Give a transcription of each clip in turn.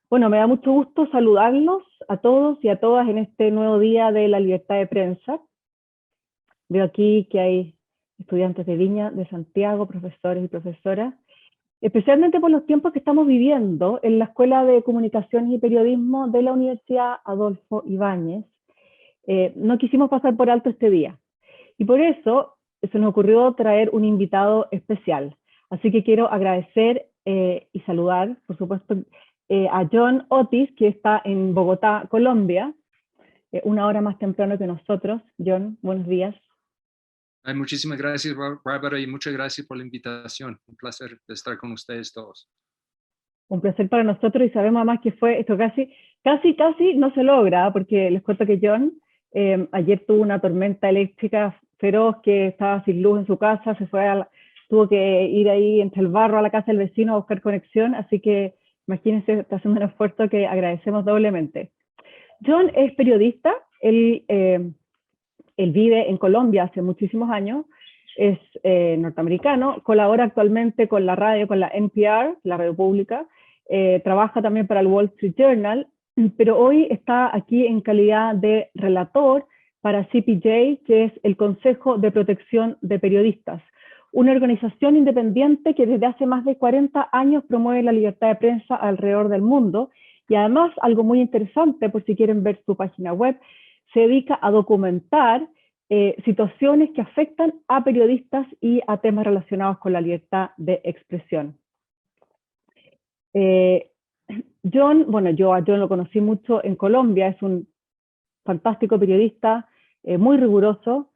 Bueno, me da mucho gusto saludarlos a todos y a todas en este nuevo día de la libertad de prensa. Veo aquí que hay estudiantes de Viña, de Santiago, profesores y profesoras, especialmente por los tiempos que estamos viviendo en la Escuela de Comunicaciones y Periodismo de la Universidad Adolfo Ibáñez. No quisimos pasar por alto este día y por eso se nos ocurrió traer un invitado especial. Así que quiero agradecer y saludar, por supuesto, a John Otis, que está en Bogotá, Colombia, una hora más temprano que nosotros. John, buenos días. Ay, muchísimas gracias, Bárbara, y muchas gracias por la invitación. Un placer estar con ustedes todos. Un placer para nosotros y sabemos además que fue esto casi no se logra, porque les cuento que John ayer tuvo una tormenta eléctrica feroz que estaba sin luz en su casa, tuvo que ir ahí entre el barro a la casa del vecino a buscar conexión, así que imagínense, está haciendo un esfuerzo que agradecemos doblemente. John es periodista, él vive en Colombia hace muchísimos años, es norteamericano, colabora actualmente con la radio, con la NPR, la radio pública, trabaja también para el Wall Street Journal, pero hoy está aquí en calidad de relator para CPJ, que es el Consejo de Protección de Periodistas, una organización independiente que desde hace más de 40 años promueve la libertad de prensa alrededor del mundo y además, algo muy interesante, por si quieren ver su página web, se dedica a documentar situaciones que afectan a periodistas y a temas relacionados con la libertad de expresión. John, bueno, yo a John lo conocí mucho en Colombia, es un fantástico periodista, muy riguroso,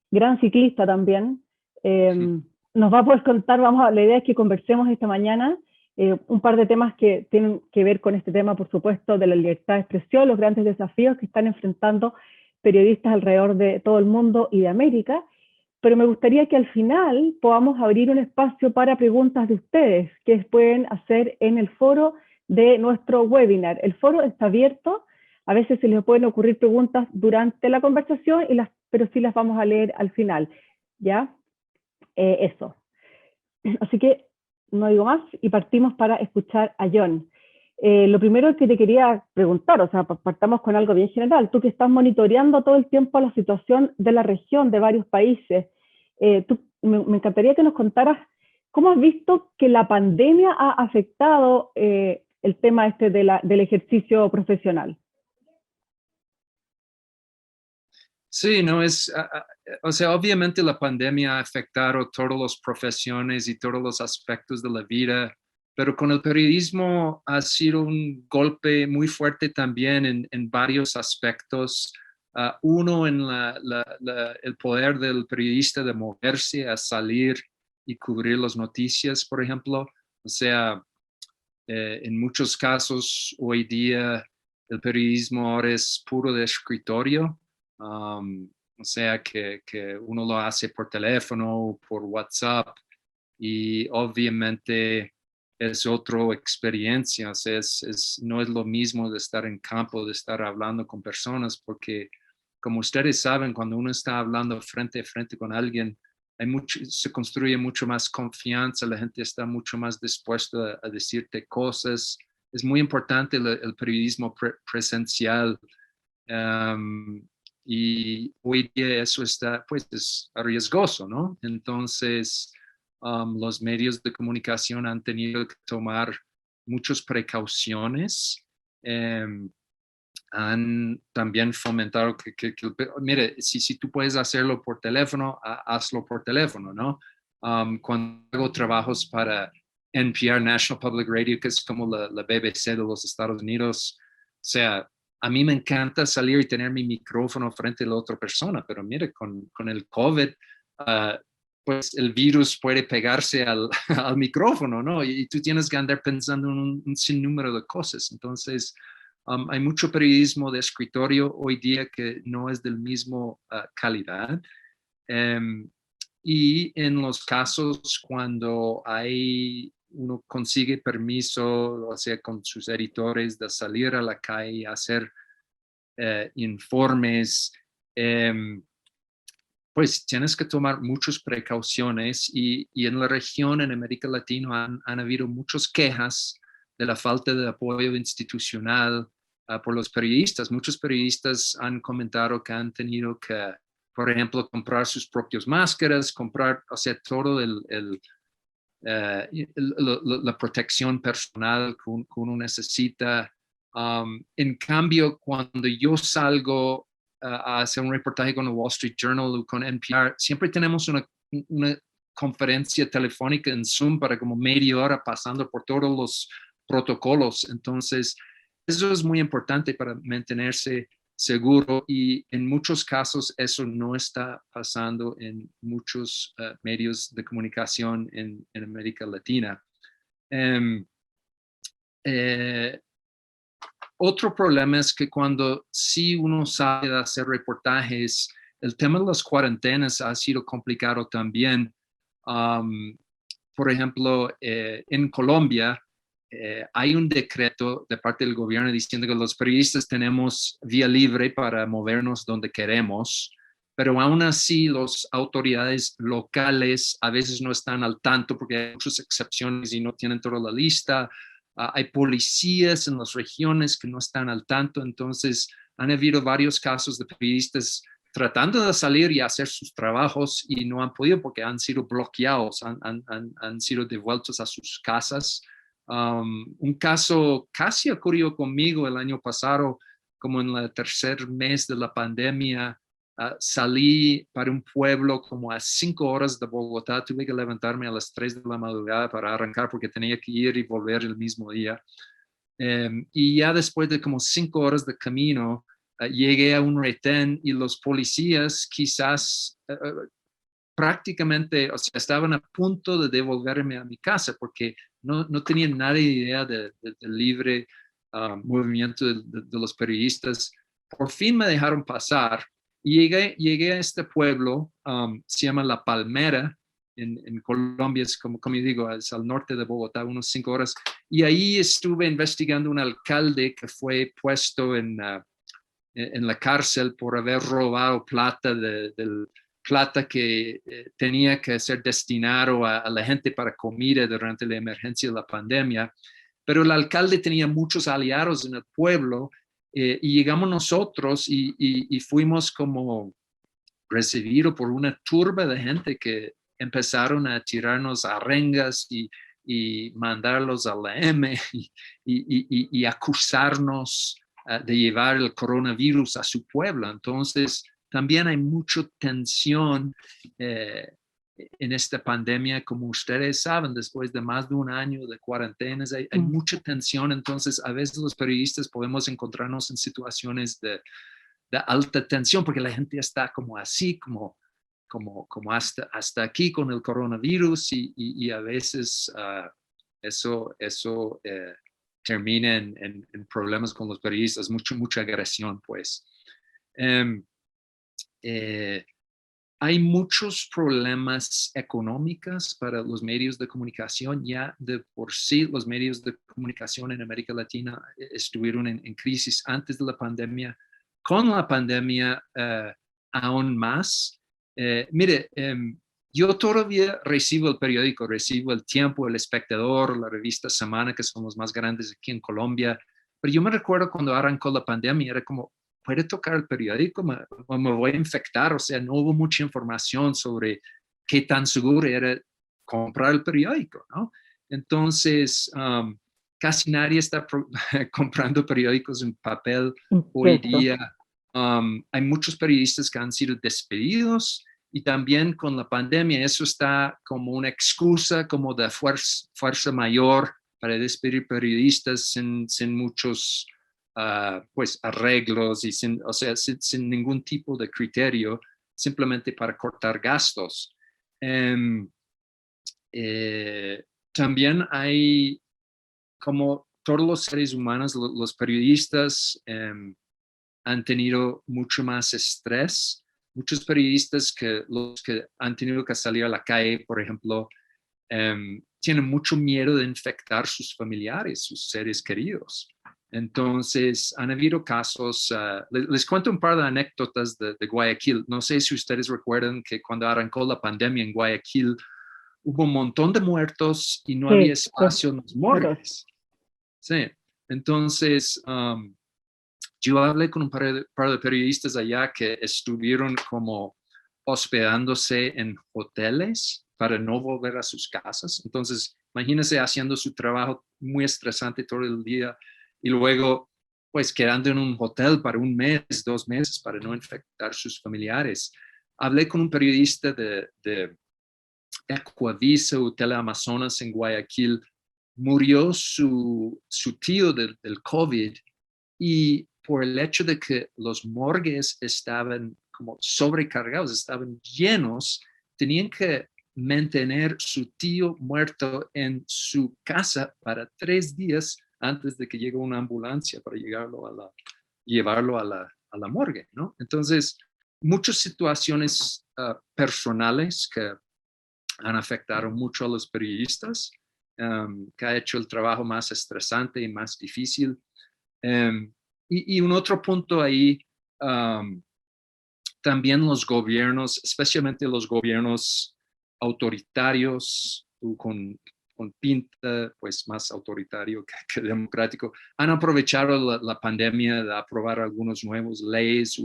gran ciclista también. Nos va a poder contar, la idea es que conversemos esta mañana un par de temas que tienen que ver con este tema, por supuesto, de la libertad de expresión, los grandes desafíos que están enfrentando periodistas alrededor de todo el mundo y de América, pero me gustaría que al final podamos abrir un espacio para preguntas de ustedes que pueden hacer en el foro de nuestro webinar. El foro está abierto, a veces se les pueden ocurrir preguntas durante la conversación, pero sí las vamos a leer al final, ¿ya? Eso. Así que no digo más y partimos para escuchar a John. Lo primero que te quería preguntar, o sea, partamos con algo bien general, tú que estás monitoreando todo el tiempo la situación de la región, de varios países, me encantaría que nos contaras cómo has visto que la pandemia ha afectado el tema este del ejercicio profesional. Sí, no es, o sea, obviamente la pandemia ha afectado todas las profesiones y todos los aspectos de la vida, pero con el periodismo ha sido un golpe muy fuerte también en varios aspectos. Uno en el poder del periodista de moverse, a salir y cubrir las noticias, por ejemplo. O sea, en muchos casos hoy día el periodismo ahora es puro de escritorio. O sea que uno lo hace por teléfono, por WhatsApp, y obviamente es otra experiencia. O sea, no es lo mismo de estar en campo, de estar hablando con personas, porque como ustedes saben, cuando uno está hablando frente a frente con alguien, se construye mucho más confianza, la gente está mucho más dispuesta a decirte cosas. Es muy importante el periodismo presencial. Um, y hoy día eso está, pues, es riesgoso, ¿no? Entonces, los medios de comunicación han tenido que tomar muchas precauciones. Han también fomentado mire, si tú puedes hacerlo por teléfono, hazlo por teléfono, ¿no? Cuando hago trabajos para NPR, National Public Radio, que es como la BBC de los Estados Unidos, o sea, a mí me encanta salir y tener mi micrófono frente a la otra persona, pero mire, con el COVID, pues el virus puede pegarse al, al micrófono, ¿no? Y tú tienes que andar pensando en un sinnúmero de cosas. Entonces, hay mucho periodismo de escritorio hoy día que no es del mismo calidad. Y en los casos cuando uno consigue permiso, o sea, con sus editores, de salir a la calle, hacer informes, pues tienes que tomar muchas precauciones, y en la región, en América Latina, han habido muchas quejas de la falta de apoyo institucional por los periodistas. Muchos periodistas han comentado que han tenido que, por ejemplo, comprar sus propias máscaras, comprar, o sea, todo la protección personal que uno necesita. En cambio, cuando yo salgo a hacer un reportaje con el Wall Street Journal o con NPR, siempre tenemos una conferencia telefónica en Zoom para como media hora pasando por todos los protocolos. Entonces, eso es muy importante para mantenerse seguro y en muchos casos eso no está pasando en muchos medios de comunicación en América Latina. Otro problema es que cuando sí uno sabe hacer reportajes, el tema de las cuarentenas ha sido complicado también. Por ejemplo, en Colombia hay un decreto de parte del gobierno diciendo que los periodistas tenemos vía libre para movernos donde queremos, pero aún así las autoridades locales a veces no están al tanto porque hay muchas excepciones y no tienen toda la lista. Hay policías en las regiones que no están al tanto, entonces han habido varios casos de periodistas tratando de salir y hacer sus trabajos y no han podido porque han sido bloqueados, han sido devueltos a sus casas. Un caso casi ocurrió conmigo el año pasado, como en el tercer mes de la pandemia. Salí para un pueblo como a 5 horas de Bogotá. Tuve que levantarme a las 3 de la madrugada para arrancar porque tenía que ir y volver el mismo día. Y ya después de como 5 horas de camino, llegué a un retén y los policías quizás prácticamente, o sea, estaban a punto de devolverme a mi casa porque no tenían nada de idea del libre movimiento de los periodistas. Por fin me dejaron pasar y llegué a este pueblo, se llama La Palmera, en Colombia, es como digo, es al norte de Bogotá, unos 5 horas, y ahí estuve investigando un alcalde que fue puesto en la cárcel por haber robado plata plata que tenía que ser destinado a la gente para comida durante la emergencia de la pandemia. Pero el alcalde tenía muchos aliados en el pueblo y llegamos nosotros y fuimos como recibidos por una turba de gente que empezaron a tirarnos arengas y mandarlos a la M y acusarnos de llevar el coronavirus a su pueblo. Entonces, también hay mucha tensión en esta pandemia, como ustedes saben, después de más de un año de cuarentenas, hay mucha tensión. Entonces, a veces los periodistas podemos encontrarnos en situaciones de alta tensión porque la gente está como así, como hasta aquí con el coronavirus y a veces eso termina en problemas con los periodistas, mucha agresión, pues. Hay muchos problemas económicos para los medios de comunicación. Ya de por sí los medios de comunicación en América Latina estuvieron en crisis antes de la pandemia. Con la pandemia aún más. Mire, yo todavía recibo el periódico, recibo El Tiempo, El Espectador, la revista Semana, que son los más grandes aquí en Colombia. Pero yo me recuerdo cuando arrancó la pandemia, era como, ¿puede tocar el periódico? ¿Me voy a infectar? O sea, no hubo mucha información sobre qué tan seguro era comprar el periódico, ¿no? Entonces, casi nadie está comprando periódicos en papel hoy día. Hay muchos periodistas que han sido despedidos y también con la pandemia eso está como una excusa como de fuerza mayor para despedir periodistas sin muchos pues arreglos y sin ningún tipo de criterio, simplemente para cortar gastos. También hay, como todos los seres humanos, los periodistas han tenido mucho más estrés. Muchos periodistas los que han tenido que salir a la calle, por ejemplo, tienen mucho miedo de infectar sus familiares, sus seres queridos. Entonces, han habido casos, les cuento un par de anécdotas de Guayaquil. No sé si ustedes recuerdan que cuando arrancó la pandemia en Guayaquil, hubo un montón de muertos y no había espacio en los morgues. Sí, entonces yo hablé con un par de periodistas allá que estuvieron como hospedándose en hoteles para no volver a sus casas. Entonces, imagínense haciendo su trabajo muy estresante todo el día y luego pues quedando en un hotel para un mes, 2 meses para no infectar sus familiares. Hablé con un periodista de Ecuavisa o Teleamazonas en Guayaquil. Murió su tío del COVID y por el hecho de que los morgues estaban como sobrecargados, estaban llenos, tenían que mantener su tío muerto en su casa para 3 días antes de que llegue una ambulancia para llevarlo a la morgue, ¿no? Entonces, muchas situaciones personales que han afectado mucho a los periodistas, que ha hecho el trabajo más estresante y más difícil. Y un otro punto ahí, también los gobiernos, especialmente los gobiernos autoritarios, con pinta pues más autoritario que democrático, han aprovechado la pandemia de aprobar algunos nuevos leyes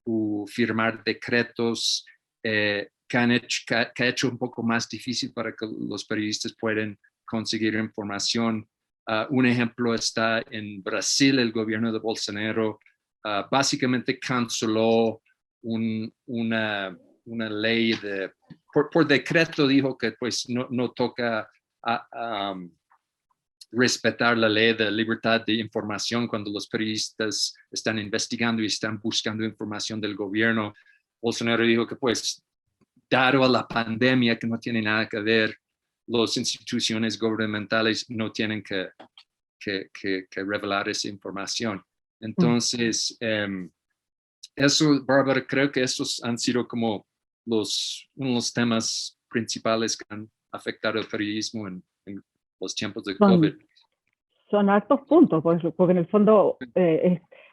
o firmar decretos que ha hecho un poco más difícil para que los periodistas puedan conseguir información. Un ejemplo está en Brasil, el gobierno de Bolsonaro básicamente canceló una ley por decreto dijo que pues no toca respetar la ley de libertad de información cuando los periodistas están investigando y están buscando información del gobierno. Bolsonaro dijo que pues dado a la pandemia que no tiene nada que ver, las instituciones gubernamentales no tienen que revelar esa información. Entonces, eso, Bárbara, creo que estos han sido como unos de los temas principales que han afectado el periodismo en los tiempos de COVID. Son hartos puntos, porque en el fondo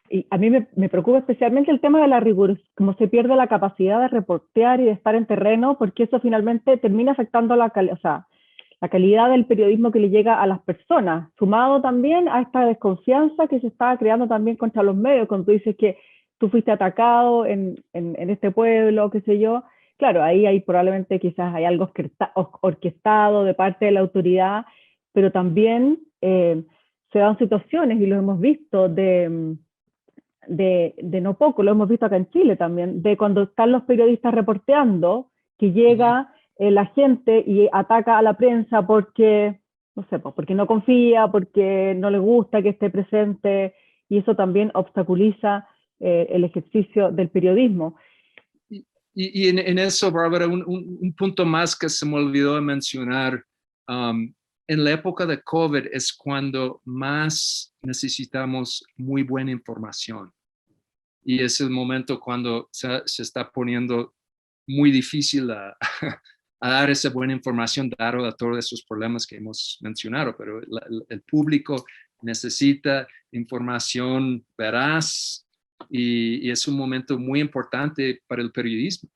y a mí me preocupa especialmente el tema de la rigurosidad, cómo se pierde la capacidad de reportear y de estar en terreno, porque eso finalmente termina afectando la calidad del periodismo que le llega a las personas, sumado también a esta desconfianza que se está creando también contra los medios, cuando tú dices que tú fuiste atacado en este pueblo, qué sé yo. Claro, ahí hay probablemente quizás hay algo orquestado de parte de la autoridad, pero también se dan situaciones, y lo hemos visto, de no poco, lo hemos visto acá en Chile también, de cuando están los periodistas reporteando, que llega la gente y ataca a la prensa porque, no sé, porque no confía, porque no le gusta que esté presente, y eso también obstaculiza el ejercicio del periodismo. Y en eso, Bárbara, un punto más que se me olvidó de mencionar, en la época de COVID es cuando más necesitamos muy buena información. Y es el momento cuando se está poniendo muy difícil a dar esa buena información, dado a todos esos problemas que hemos mencionado. Pero el público necesita información veraz y es un momento muy importante para el periodismo.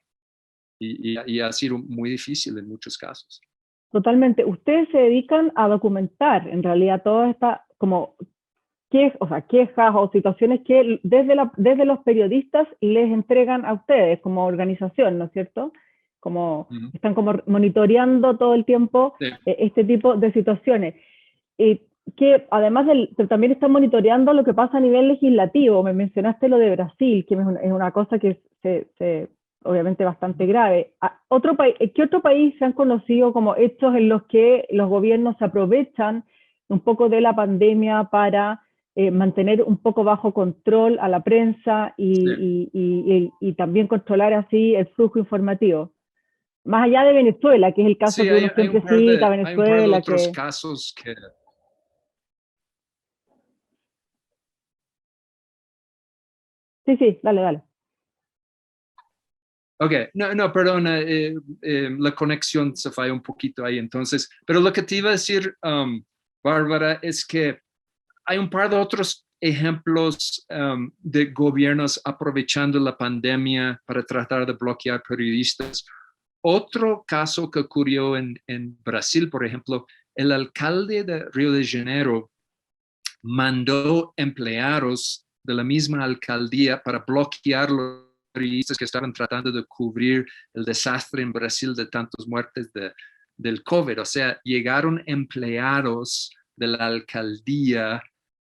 Y ha sido muy difícil en muchos casos. Totalmente. Ustedes se dedican a documentar, en realidad, toda esta, como, quejas o situaciones que desde los periodistas les entregan a ustedes como organización, ¿no es cierto? Como están como monitoreando todo el tiempo este tipo de situaciones. Que además también están monitoreando lo que pasa a nivel legislativo. Me mencionaste lo de Brasil, que es una cosa que obviamente bastante grave. ¿Qué otro país se han conocido como hechos en los que los gobiernos se aprovechan un poco de la pandemia para mantener un poco bajo control a la prensa y también controlar así el flujo informativo? Más allá de Venezuela, que es el caso que uno siempre cita, Venezuela. Hay un par de otros casos que... Sí, dale. Ok, no, perdona, la conexión se falló un poquito ahí entonces, pero lo que te iba a decir, Bárbara, es que hay un par de otros ejemplos de gobiernos aprovechando la pandemia para tratar de bloquear periodistas. Otro caso que ocurrió en Brasil, por ejemplo, el alcalde de Río de Janeiro mandó empleados de la misma alcaldía para bloquear los periodistas que estaban tratando de cubrir el desastre en Brasil de tantas muertes del COVID. O sea, llegaron empleados de la alcaldía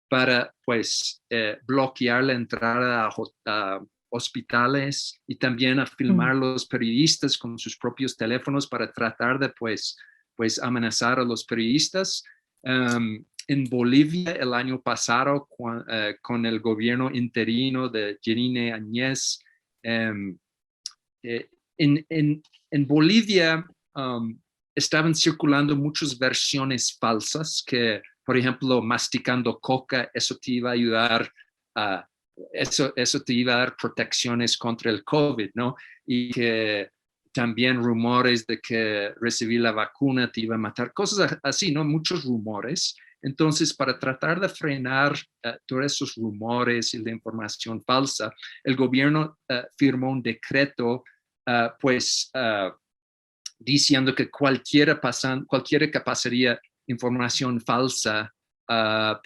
para, pues, bloquear la entrada a hospitales y también a filmar los periodistas con sus propios teléfonos para tratar de, pues amenazar a los periodistas. En Bolivia el año pasado con el gobierno interino de Janine Áñez, en Bolivia estaban circulando muchas versiones falsas que, por ejemplo, masticando coca, eso te iba a ayudar eso te iba a dar protecciones contra el COVID, ¿no? Y que también rumores de que recibir la vacuna te iba a matar, cosas así, ¿no? Muchos rumores. Entonces, para tratar de frenar todos esos rumores y la información falsa, el gobierno firmó un decreto, diciendo que cualquiera que pasaría información falsa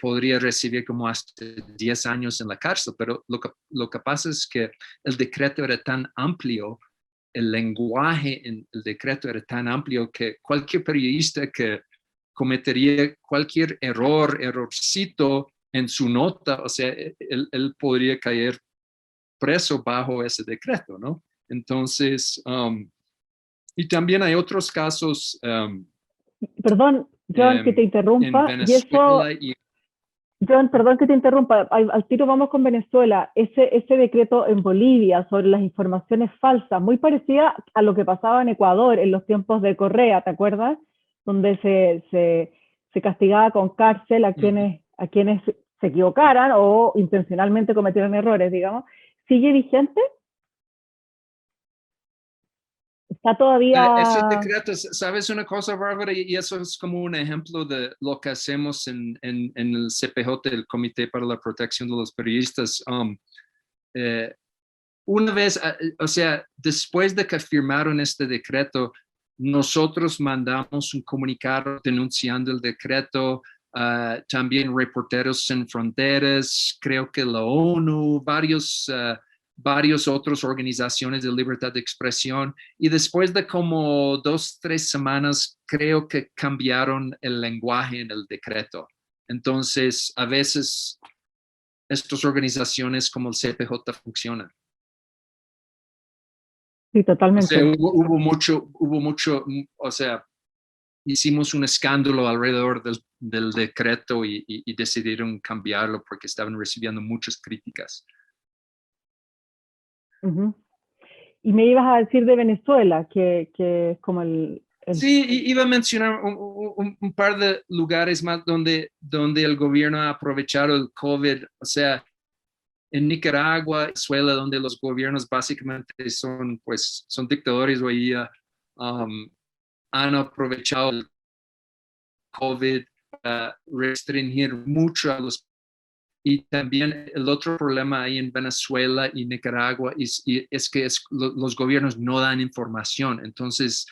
podría recibir como hasta 10 años en la cárcel. Pero lo que pasa es que el decreto era tan amplio, el lenguaje en el decreto era tan amplio que cualquier periodista que cometería cualquier errorcito en su nota, o sea, él podría caer preso bajo ese decreto, ¿no? Entonces, y también hay otros casos. Perdón, John, que te interrumpa. En Venezuela John, perdón que te interrumpa. Al tiro vamos con Venezuela. Ese decreto en Bolivia sobre las informaciones falsas, muy parecida a lo que pasaba en Ecuador en los tiempos de Correa, ¿te acuerdas? Donde se castigaba con cárcel a quienes se equivocaran o intencionalmente cometieran errores, digamos. ¿Sigue vigente? Está todavía... Ese decreto, ¿sabes una cosa, Bárbara? Y eso es como un ejemplo de lo que hacemos en el CPJ, el Comité para la Protección de los Periodistas. Una vez, o sea, después de que firmaron este decreto, nosotros mandamos un comunicado denunciando el decreto, también Reporteros Sin Fronteras, creo que la ONU, varias otras organizaciones de libertad de expresión, y después de como 2-3 semanas, creo que cambiaron el lenguaje en el decreto. Entonces, a veces estas organizaciones como el CPJ funcionan. Sí, totalmente. O sea, hubo mucho, o sea, hicimos un escándalo alrededor del decreto y decidieron cambiarlo porque estaban recibiendo muchas críticas. Uh-huh. Y me ibas a decir de Venezuela, que es como el... Sí, iba a mencionar un par de lugares más donde el gobierno ha aprovechado el COVID, o sea, en Nicaragua, Venezuela, donde los gobiernos básicamente son dictadores hoy día, han aprovechado el COVID para restringir mucho a los. Y también el otro problema ahí en Venezuela y Nicaragua es que los gobiernos no dan información. Entonces,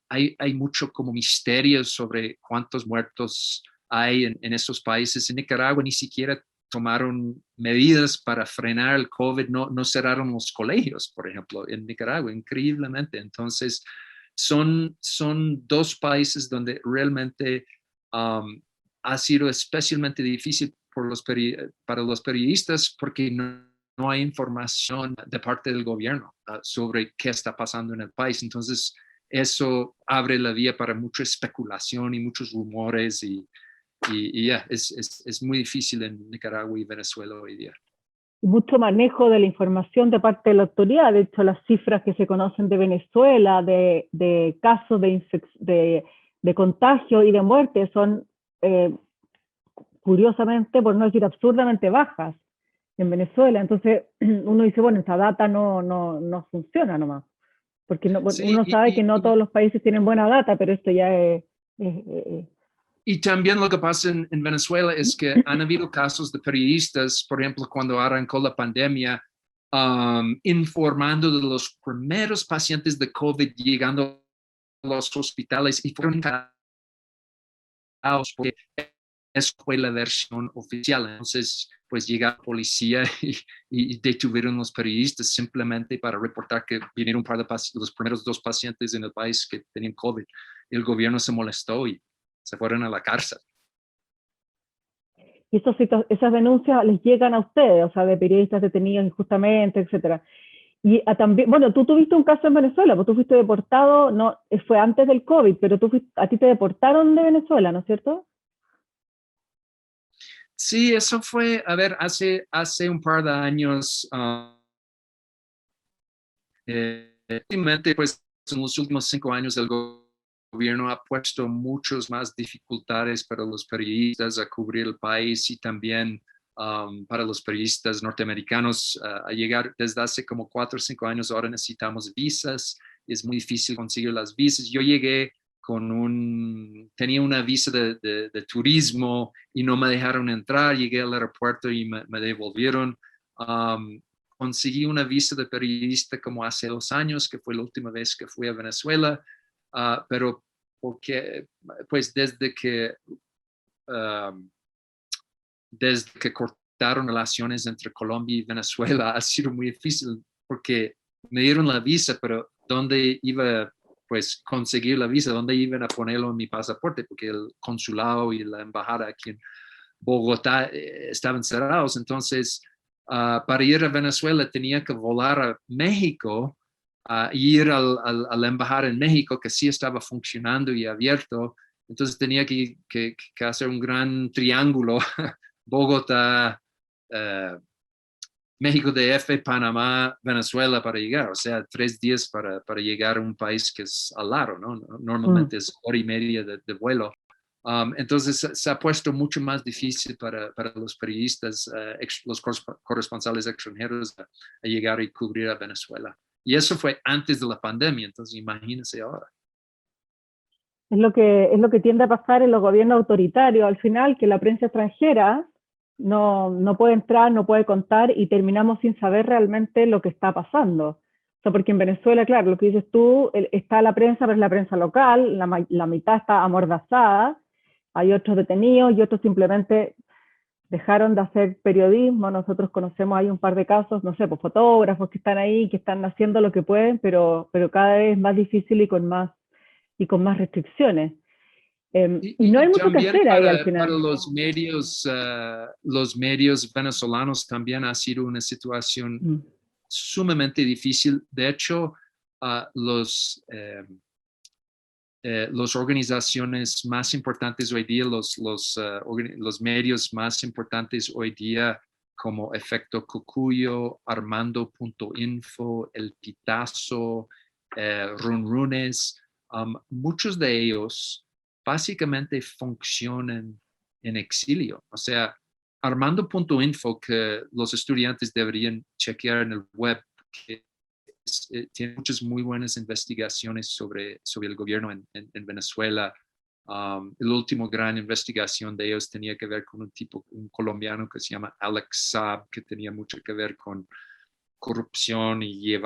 hay mucho como misterio sobre cuántos muertos hay en esos países. En Nicaragua ni siquiera tomaron medidas para frenar el COVID, no cerraron los colegios, por ejemplo, en Nicaragua, increíblemente. Entonces, son dos países donde realmente ha sido especialmente difícil para los periodistas porque no hay información de parte del gobierno sobre qué está pasando en el país. Entonces, eso abre la vía para mucha especulación y muchos rumores y es muy difícil en Nicaragua y Venezuela hoy día. Mucho manejo de la información de parte de la autoridad. De hecho, las cifras que se conocen de Venezuela, de casos de contagio y de muerte son curiosamente, por no decir absurdamente bajas en Venezuela. Entonces uno dice, bueno, esta data no funciona nomás, porque Sí, uno sabe que no todos los países tienen buena data, pero esto ya es... Y también lo que pasa en Venezuela es que han habido casos de periodistas, por ejemplo, cuando arrancó la pandemia, informando de los primeros pacientes de COVID llegando a los hospitales y fueron encargados porque eso fue la versión oficial. Entonces, pues llega la policía y detuvieron los periodistas simplemente para reportar que vinieron un par de los primeros 2 pacientes en el país que tenían COVID. El gobierno se molestó y se fueron a la cárcel. Y esas denuncias les llegan a ustedes, o sea, de periodistas detenidos injustamente, etcétera. Y también, bueno, tú tuviste un caso en Venezuela, pues tú fuiste deportado, no, fue antes del COVID, pero a ti te deportaron de Venezuela, ¿no es cierto? Sí, eso fue, a ver, hace un par de años, pues en los últimos 5 años el gobierno ha puesto muchas más dificultades para los periodistas a cubrir el país y también para los periodistas norteamericanos a llegar desde hace como 4 o 5 años. Ahora necesitamos visas, es muy difícil conseguir las visas. Yo llegué tenía una visa de turismo y no me dejaron entrar, llegué al aeropuerto y me devolvieron. Conseguí una visa de periodista como hace 2 años, que fue la última vez que fui a Venezuela, pero porque, pues desde que cortaron relaciones entre Colombia y Venezuela ha sido muy difícil porque me dieron la visa, pero ¿dónde iba pues conseguir la visa? ¿Dónde iban a ponerlo en mi pasaporte? Porque el consulado y la embajada aquí en Bogotá estaban cerrados. Entonces, para ir a Venezuela tenía que volar a México, ir a la embajada en México, que sí estaba funcionando y abierto. Entonces tenía que hacer un gran triángulo, Bogotá, México DF, Panamá, Venezuela para llegar. O sea, 3 días para llegar a un país que es al lado, ¿no? Normalmente es 1 hora y media de vuelo. Entonces se ha puesto mucho más difícil para los periodistas, los corresponsales extranjeros a llegar y cubrir a Venezuela. Y eso fue antes de la pandemia, entonces imagínense ahora. Es lo que tiende a pasar en los gobiernos autoritarios, al final, que la prensa extranjera no puede entrar, no puede contar y terminamos sin saber realmente lo que está pasando. O sea, porque en Venezuela, claro, lo que dices tú, está la prensa, pero es la prensa local, la mitad está amordazada, hay otros detenidos y otros simplemente dejaron de hacer periodismo. Nosotros conocemos ahí un par de casos, no sé, pues fotógrafos que están ahí, que están haciendo lo que pueden, pero cada vez más difícil y con más restricciones. Y no hay Y mucho que también hacer ahí al para final. los medios venezolanos también ha sido una situación Mm. sumamente difícil. De hecho, los organizaciones más importantes hoy día, los medios más importantes hoy día, como Efecto Cucuyo, Armando.info, El Pitazo, Runrunes, muchos de ellos básicamente funcionan en exilio. O sea, Armando.info, que los estudiantes deberían chequear en el web, que tiene muchas muy buenas investigaciones sobre el gobierno en Venezuela. La última gran investigación de ellos tenía que ver con un colombiano que se llama Alex Saab, que tenía mucho que ver con corrupción y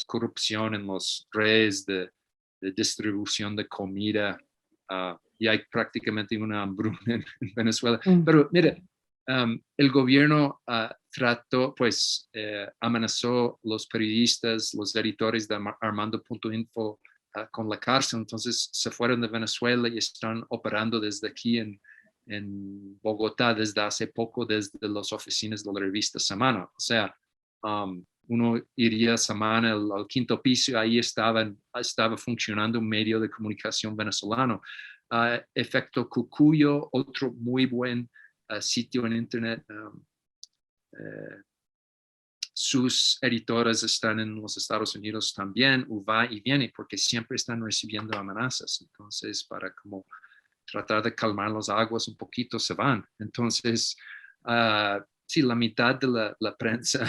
corrupción en los redes de distribución de comida. Y hay prácticamente una hambruna en Venezuela. Mm. Pero mire, el gobierno trató, amenazó los periodistas, los editores de Armando.info con la cárcel. Entonces se fueron de Venezuela y están operando desde aquí en Bogotá desde hace poco, desde las oficinas de la revista Semana. O sea, uno iría a Semana al 5º piso, ahí estaba funcionando un medio de comunicación venezolano. Efecto Cucuyo, otro muy buen sitio en internet. Sus editores están en los Estados Unidos también, va y viene, porque siempre están recibiendo amenazas. Entonces, para como tratar de calmar las aguas un poquito, se van. Entonces, sí, la mitad de la prensa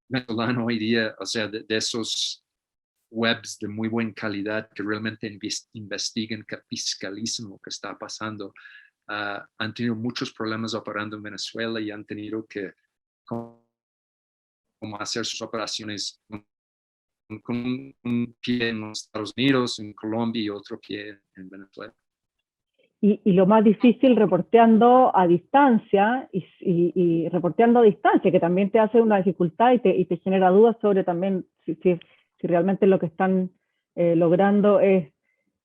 venezolana hoy día, o sea, de esos webs de muy buena calidad que realmente investigan, que fiscalizan lo que está pasando, han tenido muchos problemas operando en Venezuela y han tenido que como hacer sus operaciones con un pie en los Estados Unidos, en Colombia y otro pie en Venezuela. y lo más difícil, reporteando a distancia, y reporteando a distancia, que también te hace una dificultad y te genera dudas sobre también si realmente lo que están logrando es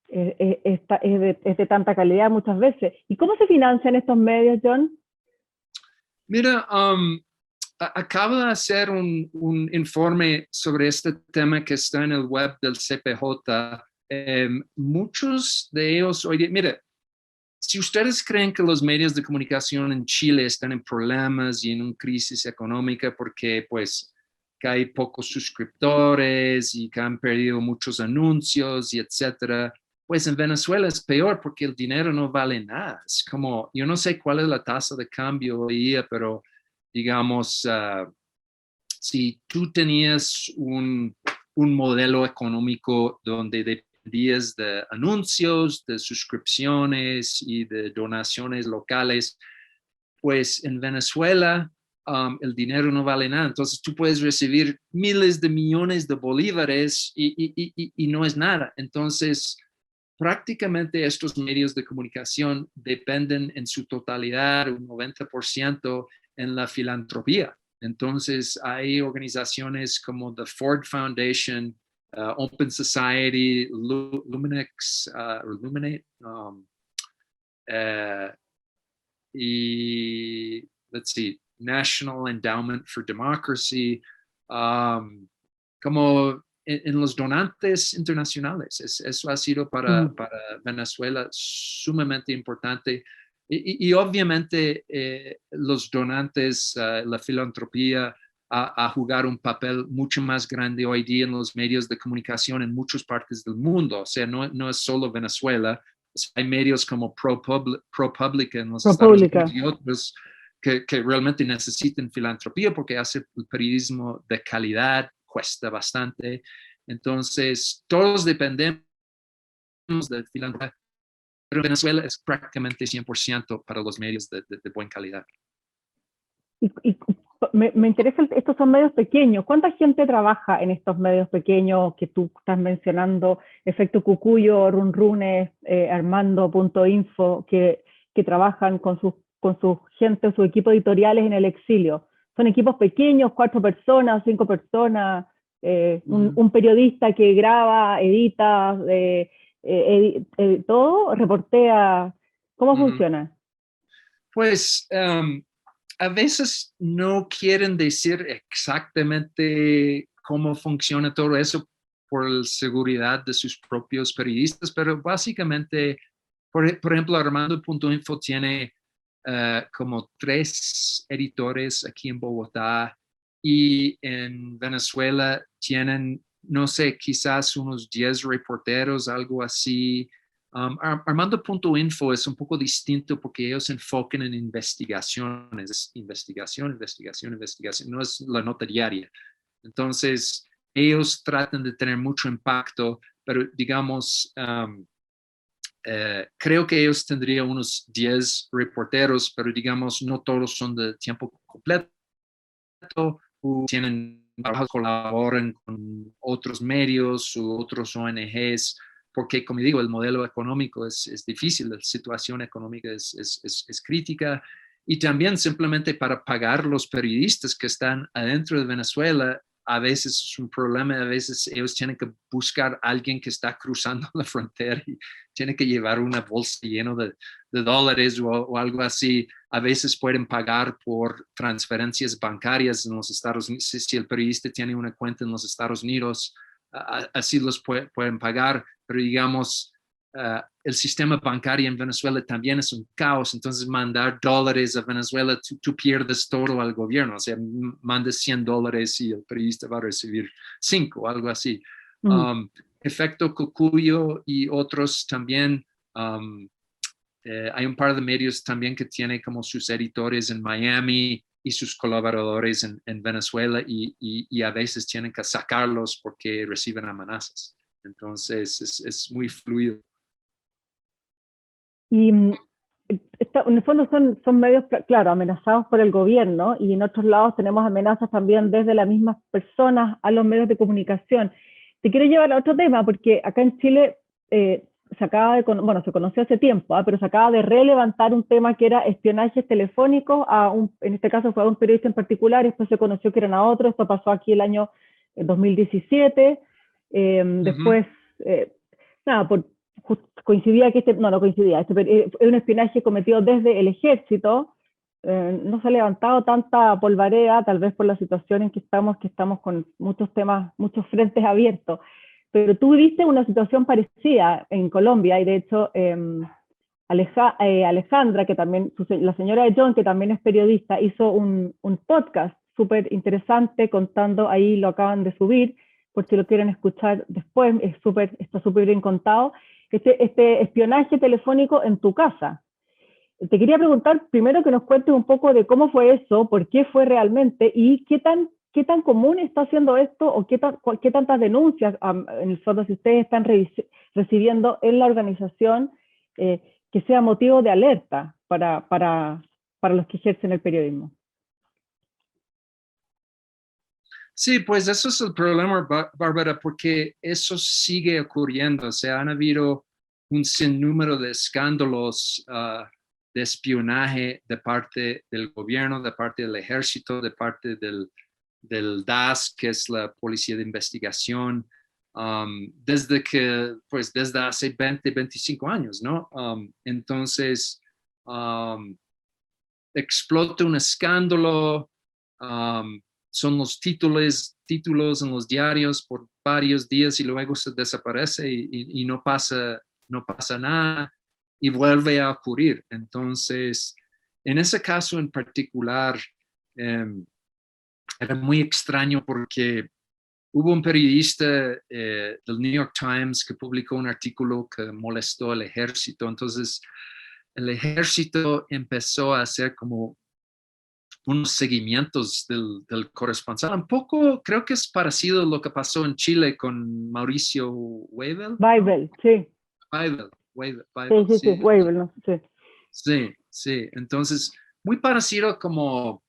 de tanta calidad muchas veces. ¿Y cómo se financian estos medios, John? Mira, acabo de hacer un informe sobre este tema que está en el web del CPJ. Muchos de ellos, oye, mire, si ustedes creen que los medios de comunicación en Chile están en problemas y en una crisis económica porque pues que hay pocos suscriptores y que han perdido muchos anuncios y etcétera, pues en Venezuela es peor porque el dinero no vale nada. Es como, yo no sé cuál es la tasa de cambio hoy día, pero digamos, si tú tenías un modelo económico donde dependías de anuncios, de suscripciones y de donaciones locales, pues en Venezuela el dinero no vale nada. Entonces tú puedes recibir miles de millones de bolívares y no es nada. Entonces, prácticamente estos medios de comunicación dependen en su totalidad, un 90% en la filantropía. Entonces, hay organizaciones como the Ford Foundation, Open Society, Luminex, Luminate, y, let's see, National Endowment for Democracy, como en los donantes internacionales. Eso ha sido para Venezuela sumamente importante. Y obviamente los donantes, la filantropía, a jugar un papel mucho más grande hoy día en los medios de comunicación en muchas partes del mundo. O sea, no es solo Venezuela. Hay medios como ProPublica en los Estados Unidos y otros que realmente necesitan filantropía porque hace el periodismo de calidad, cuesta bastante. Entonces, todos dependemos de filantropía, pero Venezuela es prácticamente 100% para los medios de buena calidad. Y me interesa, estos son medios pequeños. ¿Cuánta gente trabaja en estos medios pequeños que tú estás mencionando? Efecto Cucuyo, Runrunes, Armando.info, que trabajan con su gente, su equipo editoriales en el exilio. Son equipos pequeños, 4 personas, 5 personas, un periodista que graba, edita, todo, reportea. ¿Cómo funciona? Pues a veces no quieren decir exactamente cómo funciona todo eso por la seguridad de sus propios periodistas, pero básicamente, por ejemplo, Armando.info tiene como 3 editores aquí en Bogotá y en Venezuela tienen, no sé, quizás unos 10 reporteros, algo así. Armando.info es un poco distinto porque ellos se enfocan en investigaciones, investigación, no es la nota diaria. Entonces, ellos tratan de tener mucho impacto, pero digamos, creo que ellos tendrían unos 10 reporteros, pero digamos, no todos son de tiempo completo, tienen trabajos, colaboran con otros medios u otros ONGs, porque como digo, el modelo económico es difícil, la situación económica es crítica, y también simplemente para pagar los periodistas que están adentro de Venezuela, a veces es un problema, a veces ellos tienen que buscar a alguien que está cruzando la frontera y tiene que llevar una bolsa llena de dólares o algo así. A veces pueden pagar por transferencias bancarias en los Estados Unidos. Si el periodista tiene una cuenta en los Estados Unidos, así los pueden pagar, pero digamos, el sistema bancario en Venezuela también es un caos, entonces mandar dólares a Venezuela, tú pierdes todo al gobierno, o sea, mandes $100 y el periodista va a recibir 5, algo así. Efecto Cucuyo y otros también, hay un par de medios también que tienen como sus editores en Miami y sus colaboradores en Venezuela y a veces tienen que sacarlos porque reciben amenazas. Entonces es muy fluido. Y en el fondo son medios, claro, amenazados por el gobierno, y en otros lados tenemos amenazas también desde las mismas personas a los medios de comunicación. Te quiero llevar a otro tema, porque acá en Chile se conoció hace tiempo, pero se acaba de relevantar un tema que era espionajes telefónicos, en este caso fue a un periodista en particular, y después se conoció que eran a otro. Esto pasó aquí el año 2017, después, nada, coincidía que no coincidía, es un espionaje cometido desde el ejército. No se ha levantado tanta polvareda, tal vez por la situación en que estamos con muchos temas, muchos frentes abiertos. Pero tú viviste una situación parecida en Colombia, y de hecho Alejandra, que también, la señora de John, que también es periodista, hizo un podcast súper interesante contando, ahí lo acaban de subir, por si lo quieren escuchar después, está súper bien contado, este espionaje telefónico en tu casa. Te quería preguntar primero que nos cuentes un poco de cómo fue eso, por qué fue realmente, y qué tan común está haciendo esto, o qué tantas denuncias, en el fondo, si ustedes están recibiendo en la organización, que sea motivo de alerta para los que ejercen el periodismo. Sí, pues eso es el problema, Bárbara, porque eso sigue ocurriendo. O sea, han habido un sinnúmero de escándalos de espionaje de parte del gobierno, de parte del ejército, de parte del DAS, que es la Policía de Investigación, desde hace 20, 25 años, ¿no? Entonces, explota un escándalo, son los títulos en los diarios por varios días y luego se desaparece y no pasa nada y vuelve a ocurrir. Entonces, en ese caso en particular, era muy extraño porque hubo un periodista del New York Times que publicó un artículo que molestó al ejército. Entonces, el ejército empezó a hacer como unos seguimientos del corresponsal. Un poco, creo que es parecido a lo que pasó en Chile con Mauricio Weibel. Weibel, sí. Weibel, Sí, Weibel, no, sí. Sí. Entonces, muy parecido como,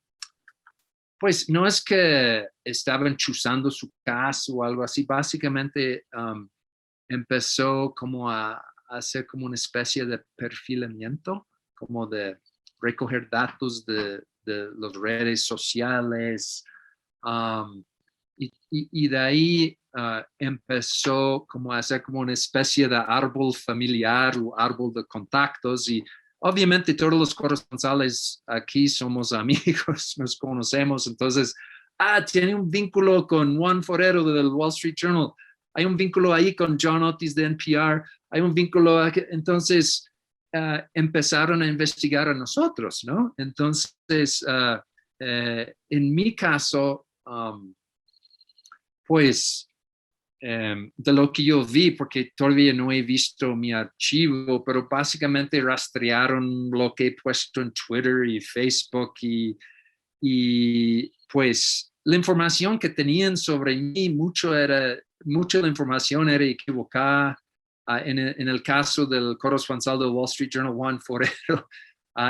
pues no es que estaban chuzando su caso o algo así, básicamente empezó como a hacer como una especie de perfilamiento, como de recoger datos de las redes sociales, y de ahí empezó como a hacer como una especie de árbol familiar o árbol de contactos, y obviamente todos los corresponsales aquí somos amigos, nos conocemos. Entonces, tiene un vínculo con Juan Forero del Wall Street Journal, hay un vínculo ahí con John Otis de NPR, hay un vínculo aquí. Entonces empezaron a investigar a nosotros, ¿no? Entonces, en mi caso, pues de lo que yo vi, porque todavía no he visto mi archivo, pero básicamente rastrearon lo que he puesto en Twitter y Facebook, y pues la información que tenían sobre mí, mucha de la información era equivocada. En el caso del corresponsal del Wall Street Journal, Juan Forero,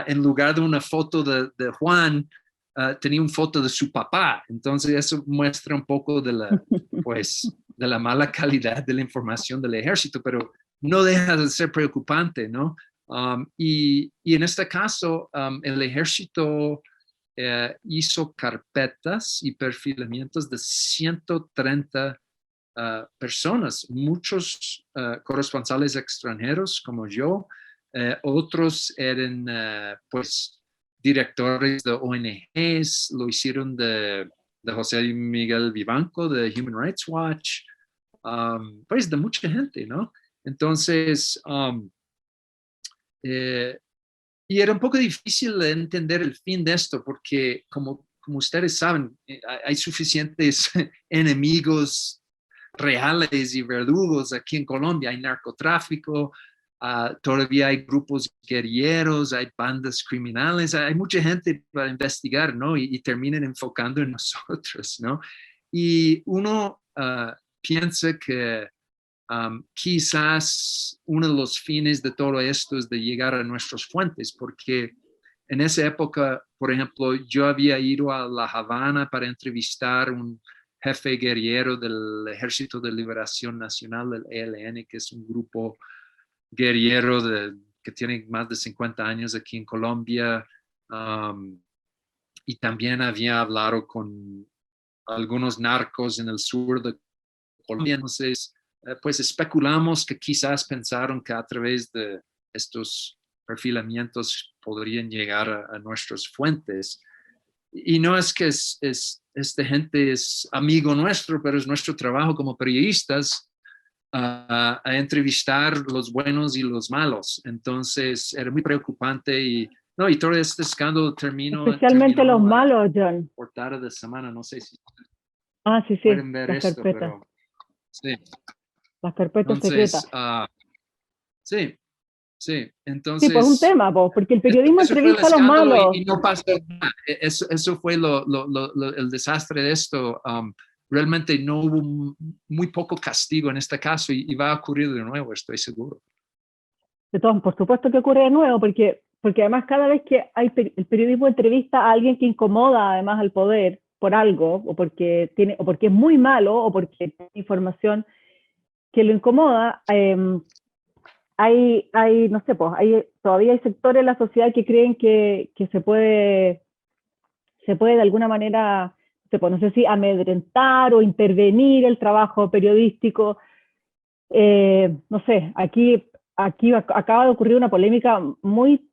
en lugar de una foto de Juan, tenía una foto de su papá. Entonces eso muestra un poco de la mala calidad de la información del ejército, pero no deja de ser preocupante, ¿no? Y en este caso, el ejército hizo carpetas y perfilamientos de 130 personas, muchos corresponsales extranjeros como yo, otros eran pues directores de ONGs, lo hicieron de José Miguel Vivanco de Human Rights Watch, pues de mucha gente, ¿no? Entonces, y era un poco difícil de entender el fin de esto, porque como ustedes saben, hay suficientes enemigos reales y verdugos aquí en Colombia. Hay narcotráfico, todavía hay grupos guerrilleros, hay bandas criminales, hay mucha gente para investigar, ¿no? Y terminan enfocando en nosotros, ¿no? Y uno piensa que quizás uno de los fines de todo esto es de llegar a nuestras fuentes, porque en esa época, por ejemplo, yo había ido a La Habana para entrevistar un jefe guerrillero del Ejército de Liberación Nacional, del ELN, que es un grupo guerrillero que tiene más de 50 años aquí en Colombia. Y también había hablado con algunos narcos en el sur de Colombia. Entonces, pues especulamos que quizás pensaron que a través de estos perfilamientos podrían llegar a nuestras fuentes. Y no es que esta gente es amigo nuestro, pero es nuestro trabajo como periodistas a entrevistar los buenos y los malos. Entonces era muy preocupante y todo este escándalo terminó Especialmente los la malos, John. portada de semana. No sé si Sí, pueden ver las esto, carpetas. pero sí. Las carpetas Entonces, secretas. sí. Entonces, Sí, pues un tema, porque el periodismo eso fue el entrevista a los escándalo malos. y no pasó nada. Eso fue el desastre de esto. Realmente no hubo muy poco castigo en este caso y va a ocurrir de nuevo, estoy seguro. Por supuesto que ocurre de nuevo, porque además cada vez que el periodismo entrevista a alguien que incomoda además al poder por algo, o porque es muy malo, o porque tiene información que lo incomoda, no sé, pues, todavía hay sectores de la sociedad que creen que se puede de alguna manera, no sé si amedrentar o intervenir el trabajo periodístico. No sé, aquí acaba de ocurrir una polémica muy,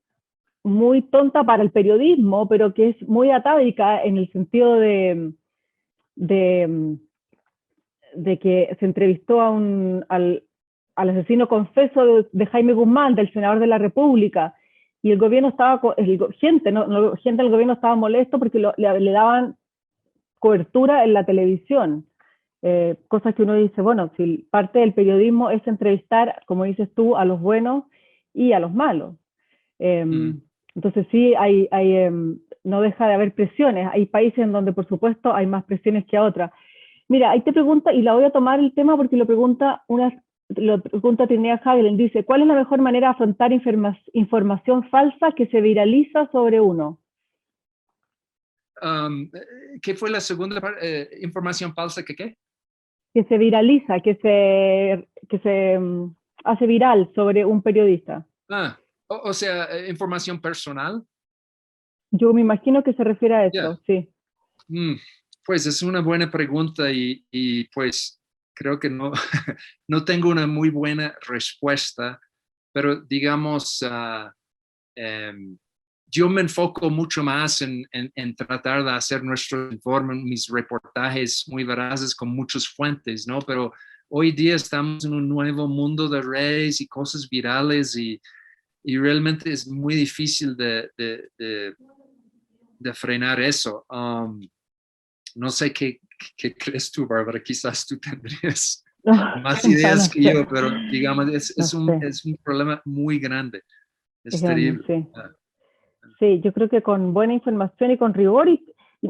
muy tonta para el periodismo, pero que es muy atávica en el sentido de que se entrevistó al asesino confeso de Jaime Guzmán, del senador de la República, y el gobierno estaba, gente del gobierno estaba molesto porque le daban cobertura en la televisión. Cosas que uno dice, bueno, si parte del periodismo es entrevistar, como dices tú, a los buenos y a los malos. Entonces sí, no deja de haber presiones. Hay países en donde, por supuesto, hay más presiones que a otras. Mira, ahí te pregunta, y la voy a tomar el tema porque lo pregunta Trinidad Hagelin, dice, ¿cuál es la mejor manera de afrontar información falsa que se viraliza sobre uno? ¿Qué fue la segunda parte? ¿Información falsa que qué? Que se viraliza, que se hace viral sobre un periodista. O sea, información personal. Yo me imagino que se refiere a eso, sí. Pues es una buena pregunta y pues creo que no, no tengo una muy buena respuesta, pero digamos, yo me enfoco mucho más en tratar de hacer nuestro informe, mis reportajes muy veraces con muchas fuentes, ¿no? Pero hoy día estamos en un nuevo mundo de redes y cosas virales y realmente es muy difícil de frenar eso. No sé qué crees tú, Bárbara, quizás tú tendrías más ideas que yo, pero digamos, es un problema muy grande. Es terrible. Sí. Sí, yo creo que con buena información y con rigor, y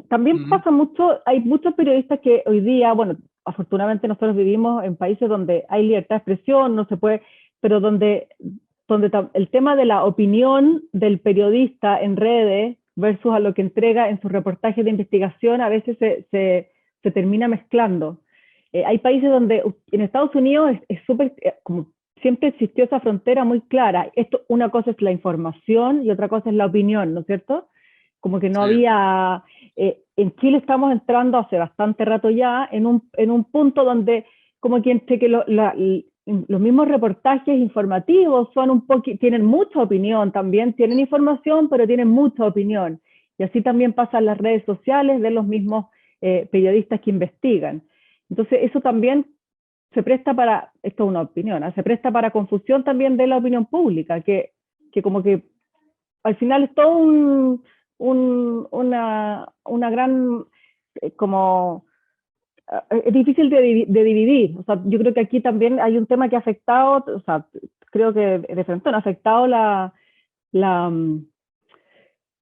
también pasa mucho, hay muchos periodistas que hoy día, bueno, afortunadamente nosotros vivimos en países donde hay libertad de expresión, no se puede, pero donde el tema de la opinión del periodista en redes versus a lo que entrega en sus reportajes de investigación a veces se termina mezclando. Hay países donde, en Estados Unidos es súper, como siempre existió esa frontera muy clara. Una cosa es la información y otra cosa es la opinión, ¿no es cierto? Como que no había... en Chile estamos entrando hace bastante rato ya en un punto donde como que entre que los mismos reportajes informativos tienen mucha opinión también, tienen información, pero tienen mucha opinión. Y así también pasa en las redes sociales de los mismos periodistas que investigan. Entonces eso también se presta para, esto es una opinión, se presta para confusión también de la opinión pública, que como que al final es todo una gran, como, es difícil de dividir. O sea, yo creo que aquí también hay un tema que ha afectado, o sea, creo que de frente ha afectado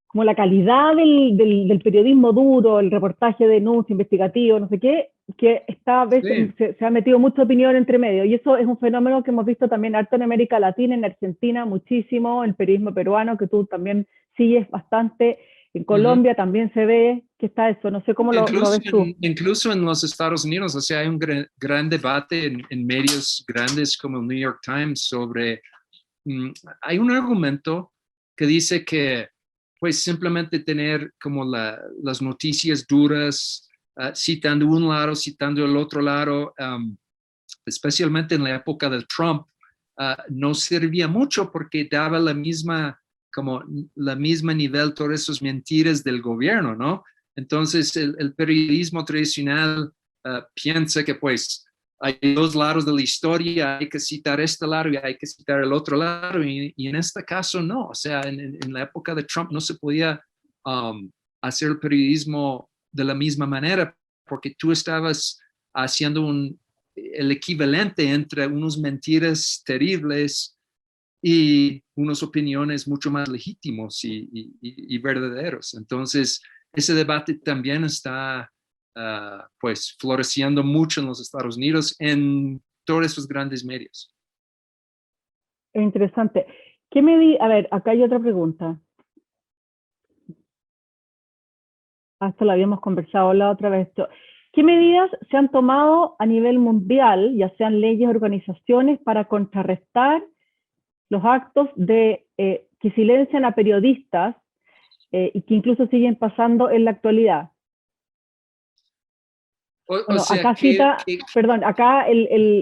como la calidad del periodismo duro, el reportaje de denuncia, investigativo, no sé qué, que esta vez se ha metido mucha opinión entre medio. Y eso es un fenómeno que hemos visto también harto en América Latina, en Argentina, muchísimo, el periodismo peruano, que tú también sigues bastante. En Colombia también se ve que está eso, no sé cómo lo ves tú. Incluso en los Estados Unidos, o sea, hay un gran debate en medios grandes como el New York Times sobre hay un argumento que dice que pues simplemente tener como las noticias duras, citando un lado, citando el otro lado, especialmente en la época del Trump, no servía mucho porque daba como la misma nivel, todas esas mentiras del gobierno, ¿no? Entonces el periodismo tradicional piensa que pues hay dos lados de la historia, hay que citar este lado y hay que citar el otro lado, y en este caso no, o sea, en la época de Trump no se podía hacer el periodismo de la misma manera, porque tú estabas haciendo el equivalente entre unas mentiras terribles y unas opiniones mucho más legítimos y verdaderos. Entonces, ese debate también está pues floreciendo mucho en los Estados Unidos en todos esos grandes medios. Es interesante. A ver, acá hay otra pregunta. Esto lo habíamos conversado la otra vez. ¿Qué medidas se han tomado a nivel mundial, ya sean leyes, organizaciones, para contrarrestar los actos que silencian a periodistas y que incluso siguen pasando en la actualidad? Bueno, acá cita, perdón, acá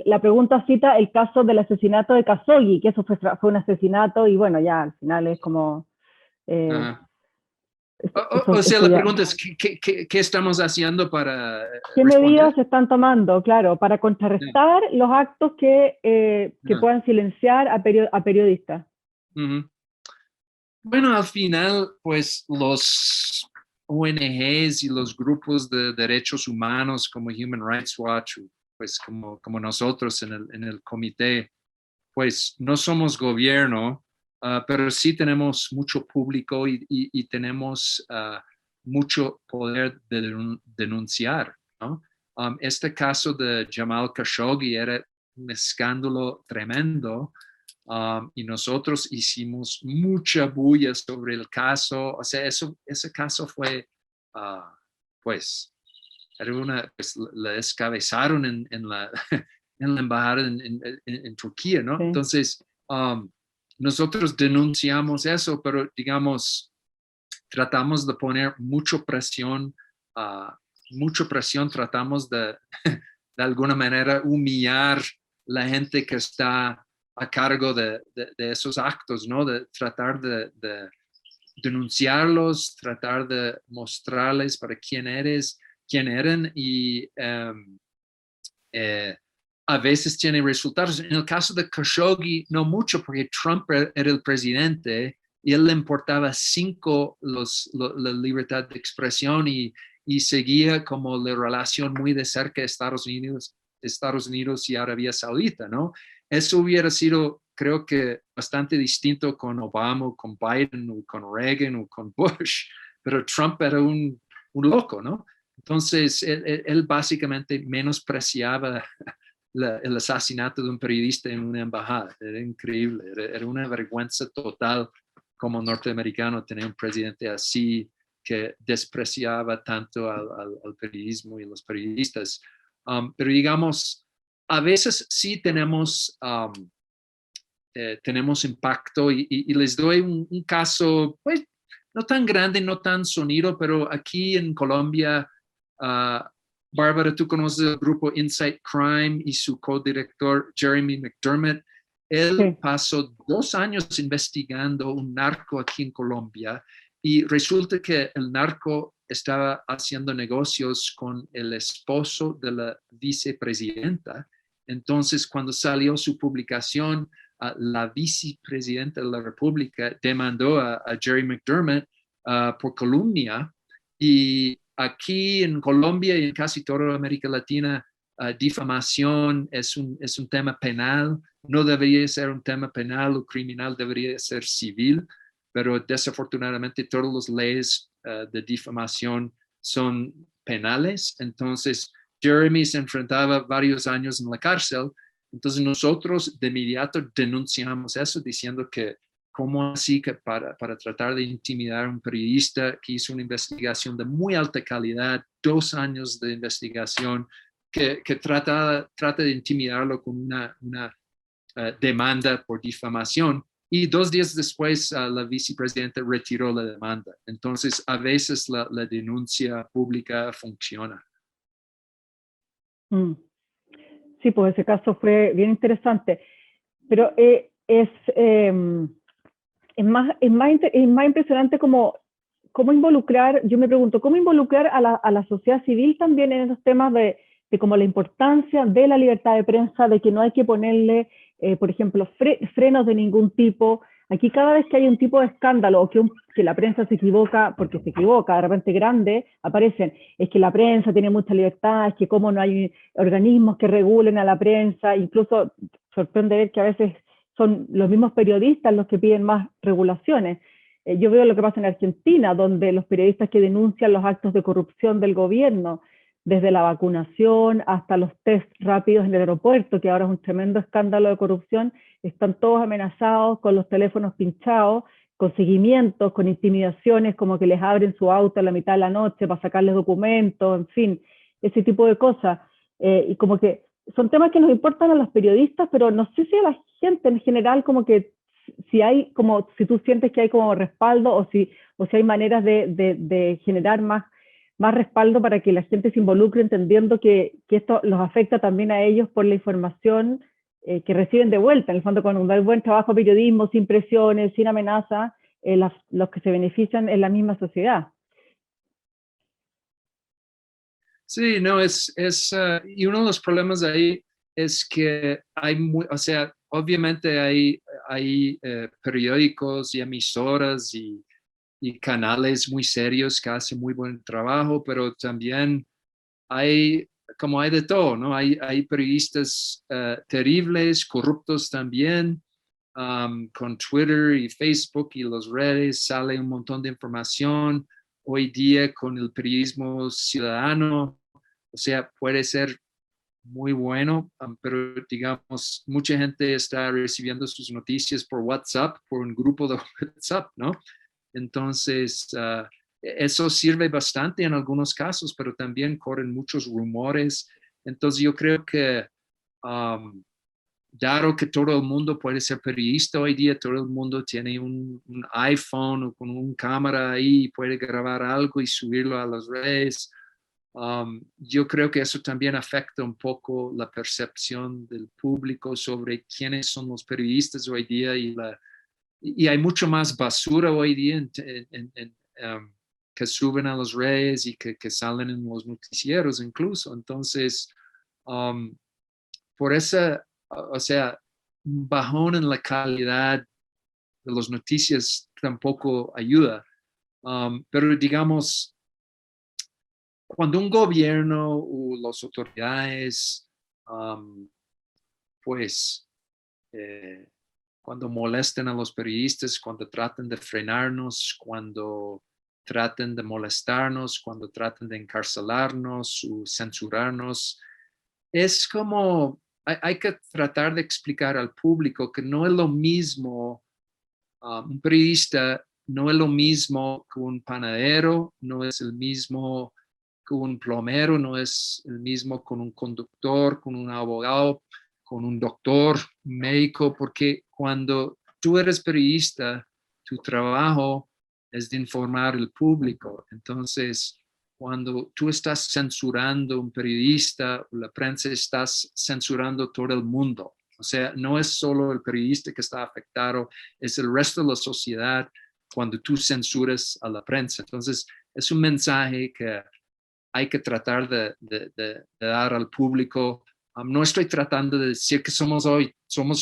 la pregunta cita el caso del asesinato de Khashoggi, que eso fue un asesinato y bueno, ya al final es como... o sea, la pregunta es, ¿qué estamos haciendo para ¿Qué medidas se están tomando, claro, para contrarrestar los actos que puedan silenciar a periodistas? Bueno, al final, pues los ONGs y los grupos de derechos humanos como Human Rights Watch, pues como nosotros en el comité, pues no somos gobierno, pero sí tenemos mucho público y tenemos mucho poder de denunciar, ¿no? Este caso de Jamal Khashoggi era un escándalo tremendo. Y nosotros hicimos mucha bulla sobre el caso. O sea, ese caso fue, pues, pues, la descabezaron en la, en la embajada en Turquía, ¿no? Sí. Entonces, nosotros denunciamos eso, pero digamos, tratamos de poner mucha presión, tratamos de alguna manera humillar la gente que está a cargo de esos actos, ¿no? De tratar de denunciarlos, tratar de mostrarles para quién eran y a veces tiene resultados. En el caso de Khashoggi, no mucho, porque Trump era el presidente y él le importaba 5 la libertad de expresión y seguía como la relación muy de cerca de Estados Unidos y Arabia Saudita, ¿no? Eso hubiera sido, creo que, bastante distinto con Obama, con Biden, o con Reagan, o con Bush, pero Trump era un loco, ¿no? Entonces, él básicamente menospreciaba el asesinato de un periodista en una embajada. Era increíble, era una vergüenza total como norteamericano tener un presidente así que despreciaba tanto al periodismo y los periodistas. Pero digamos, a veces sí tenemos impacto y les doy un caso, pues, no tan grande, no tan sonido, pero aquí en Colombia, Bárbara, tú conoces el grupo Insight Crime y su codirector Jeremy McDermott. Él pasó 2 años investigando un narco aquí en Colombia y resulta que el narco estaba haciendo negocios con el esposo de la vicepresidenta. Entonces, cuando salió su publicación, la vicepresidenta de la República demandó a Jerry McDermott por calumnia. Y aquí en Colombia y en casi toda América Latina, difamación es un tema penal. No debería ser un tema penal o criminal, debería ser civil, pero desafortunadamente todas las leyes de difamación son penales. Entonces, Jeremy se enfrentaba varios años en la cárcel. Entonces nosotros de inmediato denunciamos eso diciendo que cómo así que para tratar de intimidar a un periodista que hizo una investigación de muy alta calidad, 2 años de investigación, que trata de intimidarlo con una demanda por difamación. Y 2 días después, la vicepresidenta retiró la demanda. Entonces, a veces la denuncia pública funciona. Mm. Sí, pues ese caso fue bien interesante. Pero es más impresionante cómo involucrar, yo me pregunto, cómo involucrar a la sociedad civil también en esos temas de como la importancia de la libertad de prensa, de que no hay que ponerle, por ejemplo, frenos de ningún tipo. Aquí cada vez que hay un tipo de escándalo o que la prensa se equivoca, porque se equivoca, de repente grande, aparecen, es que la prensa tiene mucha libertad, es que cómo no hay organismos que regulen a la prensa, incluso sorprende ver que a veces son los mismos periodistas los que piden más regulaciones. Yo veo lo que pasa en Argentina, donde los periodistas que denuncian los actos de corrupción del gobierno, desde la vacunación hasta los test rápidos en el aeropuerto, que ahora es un tremendo escándalo de corrupción, están todos amenazados con los teléfonos pinchados, con seguimientos, con intimidaciones, como que les abren su auto a la mitad de la noche para sacarles documentos, en fin, ese tipo de cosas. Y como que son temas que nos importan a los periodistas, pero no sé si a la gente en general como que si tú sientes que hay como respaldo o si hay maneras de generar más respaldo para que la gente se involucre entendiendo que esto los afecta también a ellos por la información que reciben de vuelta. En el fondo, con un buen trabajo de periodismo, sin presiones, sin amenazas, los que se benefician es la misma sociedad. Sí, no, y uno de los problemas ahí es que o sea, obviamente hay periódicos y emisoras y canales muy serios que hacen muy buen trabajo, pero también hay de todo, ¿no? Hay periodistas terribles, corruptos también. Con Twitter y Facebook y las redes sale un montón de información. Hoy día con el periodismo ciudadano, o sea, puede ser muy bueno, pero digamos, mucha gente está recibiendo sus noticias por WhatsApp, por un grupo de WhatsApp, ¿no? Entonces, eso sirve bastante en algunos casos, pero también corren muchos rumores. Entonces, yo creo que, dado que todo el mundo puede ser periodista hoy día, todo el mundo tiene un iPhone o con una cámara ahí, puede grabar algo y subirlo a las redes. Yo creo que eso también afecta un poco la percepción del público sobre quiénes son los periodistas hoy día y hay mucho más basura hoy día que suben a las redes y que salen en los noticieros incluso. Entonces, por esa, o sea, un bajón en la calidad de las noticias tampoco ayuda. Pero digamos, cuando un gobierno o las autoridades, pues, cuando molesten a los periodistas, cuando traten de frenarnos, cuando traten de molestarnos, cuando traten de encarcelarnos o censurarnos, es como, hay que tratar de explicar al público que no es lo mismo, un periodista no es lo mismo que un panadero, no es el mismo que un plomero, no es el mismo con un conductor, con un abogado, con un doctor, un médico, porque cuando tú eres periodista, tu trabajo es de informar al público. Entonces, cuando tú estás censurando a un periodista, la prensa estás censurando todo el mundo. O sea, no es solo el periodista que está afectado, es el resto de la sociedad cuando tú censuras a la prensa. Entonces, es un mensaje que hay que tratar de dar al público. No estoy tratando de decir que somos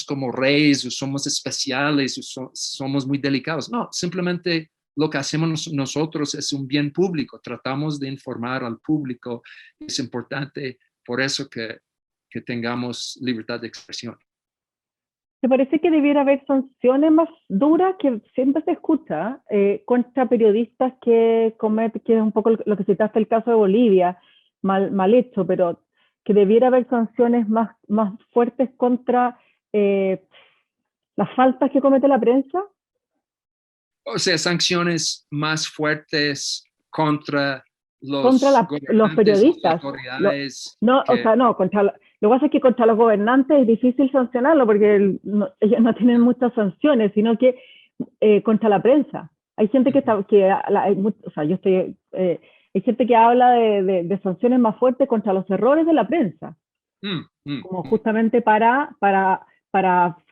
como reyes o somos especiales o somos muy delicados. No, simplemente lo que hacemos nosotros es un bien público. Tratamos de informar al público. Es importante por eso que tengamos libertad de expresión. ¿Te parece que debiera haber sanciones más duras que siempre se escucha contra periodistas que cometen, que es un poco lo que citaste el caso de Bolivia, mal hecho, pero que debiera haber sanciones más fuertes contra las faltas que comete la prensa? O sea, sanciones más fuertes contra Contra los los gobernantes, las periodistas. autoridades. O sea, no, contra Lo que pasa es que contra los gobernantes es difícil sancionarlo porque ellos no tienen muchas sanciones, sino que contra la prensa. Hay gente que está, o sea, yo estoy, hay gente que habla de sanciones más fuertes contra los errores de la prensa, como justamente para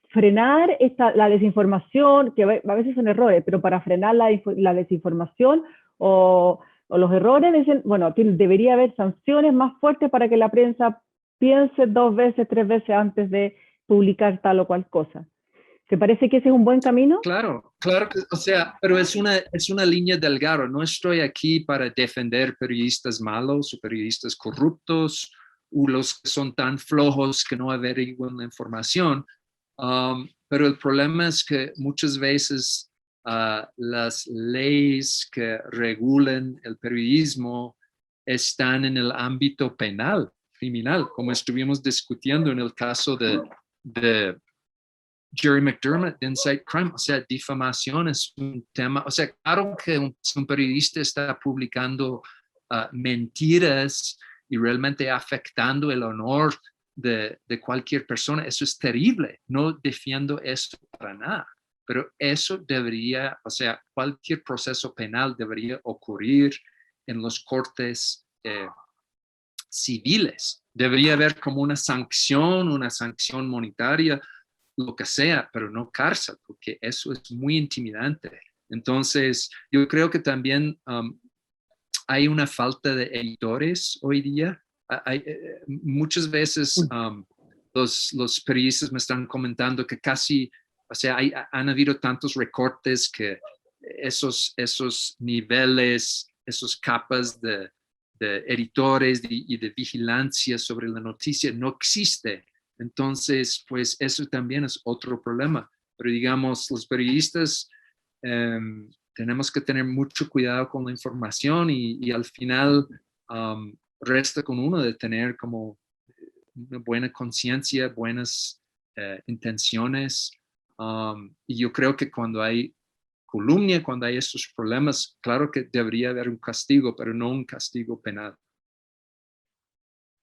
frenar la desinformación, que a veces son errores, pero para frenar la desinformación o los errores, dicen, bueno, debería haber sanciones más fuertes para que la prensa piense 2 veces, 3 veces antes de publicar tal o cual cosa. ¿Te parece que ese es un buen camino? Claro, claro, o sea, pero es una línea delgada. No estoy aquí para defender periodistas malos o periodistas corruptos o los que son tan flojos que no averiguan la información. Pero el problema es que muchas veces las leyes que regulan el periodismo están en el ámbito penal, criminal, como estuvimos discutiendo en el caso de Jerry McDermott de Inside Crime. O sea, difamación es un tema, o sea, claro que un periodista está publicando mentiras y realmente afectando el honor de cualquier persona. Eso es terrible, no defiendo eso para nada, pero eso debería, o sea, cualquier proceso penal debería ocurrir en los cortes civiles. Debería haber como una sanción monetaria, lo que sea, pero no cárcel, porque eso es muy intimidante. Entonces, yo creo que también hay una falta de editores hoy día. Muchas veces los periodistas me están comentando que casi, o sea, han habido tantos recortes que esos niveles, esos capas de editores y de vigilancia sobre la noticia no existe. Entonces, pues eso también es otro problema. Pero digamos, los periodistas tenemos que tener mucho cuidado con la información y al final resta con uno de tener como una buena conciencia, buenas intenciones. Y yo creo que cuando hay calumnia, cuando hay estos problemas, claro que debería haber un castigo, pero no un castigo penal.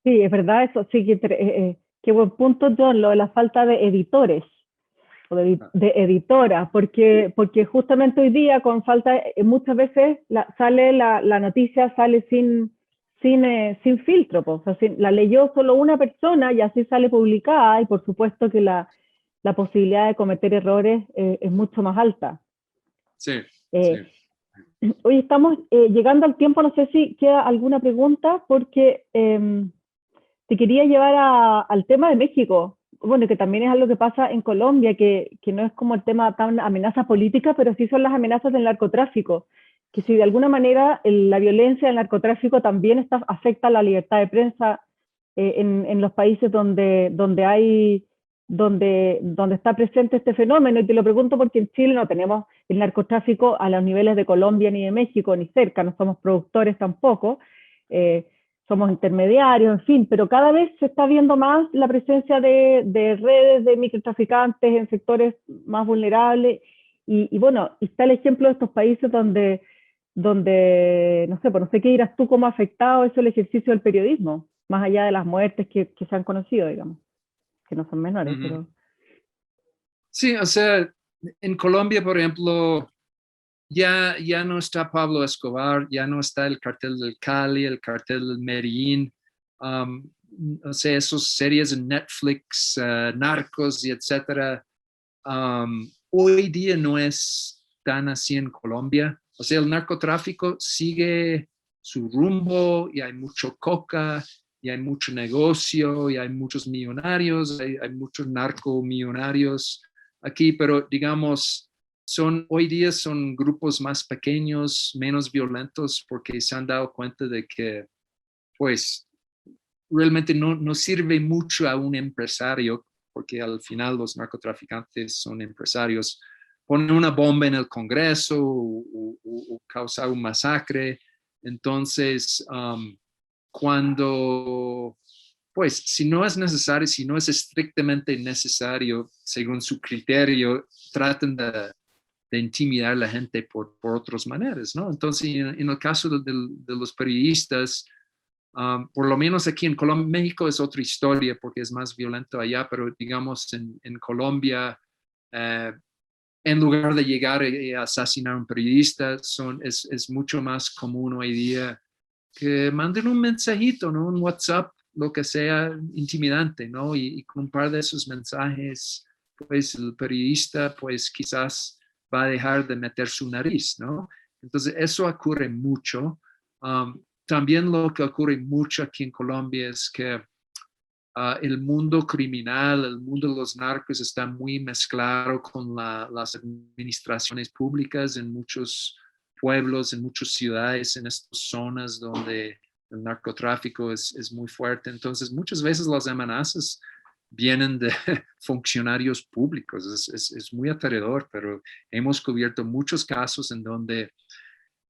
Sí, es verdad eso, sí, qué buen punto, John, lo de la falta de editores o de editoras, porque justamente hoy día con falta, muchas veces la noticia sale sin filtro, pues, o sea, la leyó solo una persona y así sale publicada y por supuesto que la posibilidad de cometer errores es mucho más alta. Sí, sí. Sí. Hoy estamos llegando al tiempo, no sé si queda alguna pregunta, porque te quería llevar al tema de México. Bueno, que también es algo que pasa en Colombia, que no es como el tema tan amenazas políticas, pero sí son las amenazas del narcotráfico. Que si de alguna manera la violencia del narcotráfico también afecta la libertad de prensa en los países donde está presente este fenómeno. Y te lo pregunto porque en Chile no tenemos el narcotráfico a los niveles de Colombia ni de México, ni cerca, no somos productores tampoco. Somos intermediarios, en fin, pero cada vez se está viendo más la presencia de redes de microtraficantes en sectores más vulnerables. Y bueno, está el ejemplo de estos países donde no sé, no sé qué dirás tú, cómo ha afectado eso el ejercicio del periodismo, más allá de las muertes que se han conocido, digamos, que no son menores, pero... Sí, o sea, en Colombia, por ejemplo, ya no está Pablo Escobar, ya no está el cartel del Cali, el cartel del Medellín, o sea, esas series en Netflix, Narcos y etcétera. Hoy día no es tan así en Colombia. O sea, el narcotráfico sigue su rumbo y hay mucho coca y hay mucho negocio y hay muchos millonarios, hay muchos narcomillonarios aquí, pero digamos, hoy día son grupos más pequeños, menos violentos, porque se han dado cuenta de que, pues, realmente no sirve mucho a un empresario, porque al final los narcotraficantes son empresarios, ponen una bomba en el Congreso o causa un masacre. Entonces, cuando, pues, si no es necesario, si no es estrictamente necesario, según su criterio, traten de intimidar a la gente por otras maneras, ¿no? Entonces, en el caso de los periodistas, Por lo menos aquí en Colombia, México es otra historia porque es más violento allá, pero digamos en Colombia, en lugar de llegar y asesinar a un periodista, es mucho más común hoy día que manden un mensajito, ¿no? Un WhatsApp, lo que sea intimidante, ¿no? Y con un par de esos mensajes, pues el periodista, pues quizás va a dejar de meter su nariz, ¿no? Entonces, eso ocurre mucho. También lo que ocurre mucho aquí en Colombia es que el mundo criminal, el mundo de los narcos está muy mezclado con las administraciones públicas en muchos pueblos, en muchas ciudades, en estas zonas donde el narcotráfico es muy fuerte. Entonces, muchas veces las amenazas vienen de funcionarios públicos. Es muy aterrador, pero hemos cubierto muchos casos en donde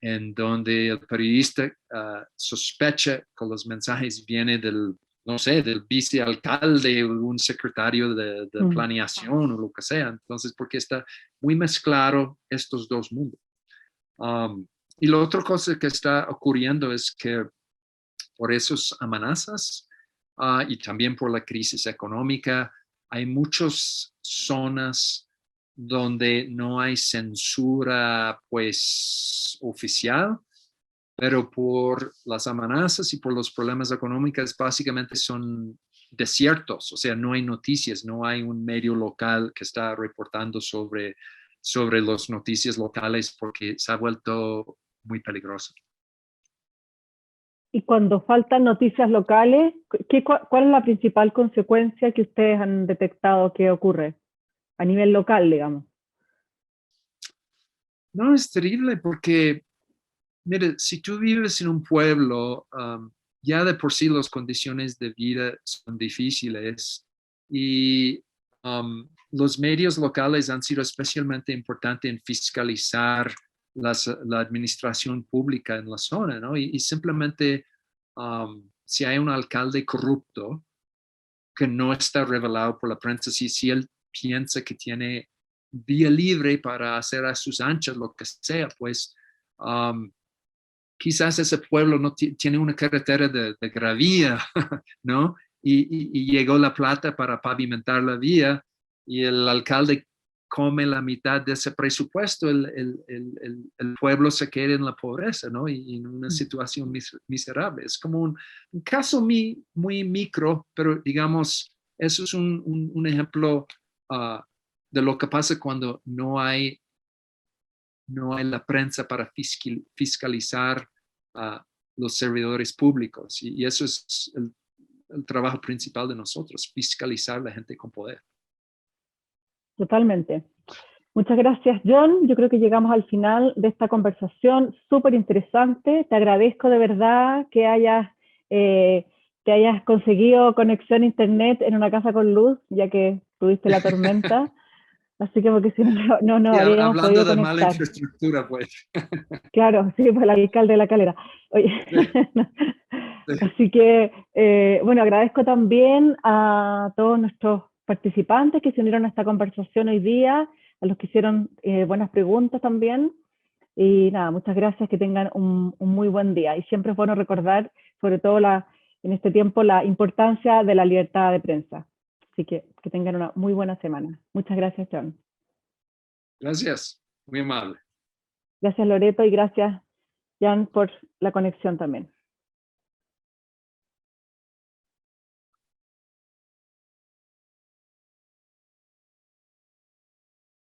el periodista sospecha que los mensajes vienen del, no sé, del vicealcalde o un secretario de planeación o lo que sea. Entonces, porque está muy mezclado estos dos mundos. Y la otra cosa que está ocurriendo es que por esas amenazas y también por la crisis económica, hay muchas zonas donde no hay censura, pues, oficial, pero por las amenazas y por los problemas económicos, básicamente son desiertos, o sea, no hay noticias, no hay un medio local que está reportando sobre las noticias locales porque se ha vuelto muy peligroso. Y cuando faltan noticias locales, ¿cuál es la principal consecuencia que ustedes han detectado que ocurre a nivel local, digamos? No, es terrible porque, mire, si tú vives en un pueblo, ya de por sí las condiciones de vida son difíciles y los medios locales han sido especialmente importantes en fiscalizar la administración pública en la zona, ¿no? Y simplemente si hay un alcalde corrupto que no está revelado por la prensa, si él piensa que tiene vía libre para hacer a sus anchas lo que sea, pues quizás ese pueblo no tiene una carretera de gravía, ¿no? Y llegó la plata para pavimentar la vía y el alcalde come la mitad de ese presupuesto, el pueblo se queda en la pobreza, ¿no? Y en una situación miserable. Es como un caso muy micro, pero digamos, eso es un ejemplo de lo que pasa cuando no hay la prensa para fiscalizar a los servidores públicos. Y eso es el trabajo principal de nosotros, fiscalizar a la gente con poder. Totalmente. Muchas gracias, John. Yo creo que llegamos al final de esta conversación súper interesante. Te agradezco de verdad que hayas conseguido conexión a internet en una casa con luz, ya que tuviste la tormenta. Así que porque si no habríamos hablando podido de conectar. mala infraestructura, pues. Claro, sí, pues el alcalde de La Calera. Oye. Sí. Así que, bueno, agradezco también a todos nuestros participantes que se unieron a esta conversación hoy día, a los que hicieron buenas preguntas también. Y nada, muchas gracias, que tengan un muy buen día. Y siempre es bueno recordar, sobre todo en este tiempo, la importancia de la libertad de prensa. Así que tengan una muy buena semana. Muchas gracias, John. Gracias, muy amable. Gracias, Loreto, y gracias, Jan, por la conexión también.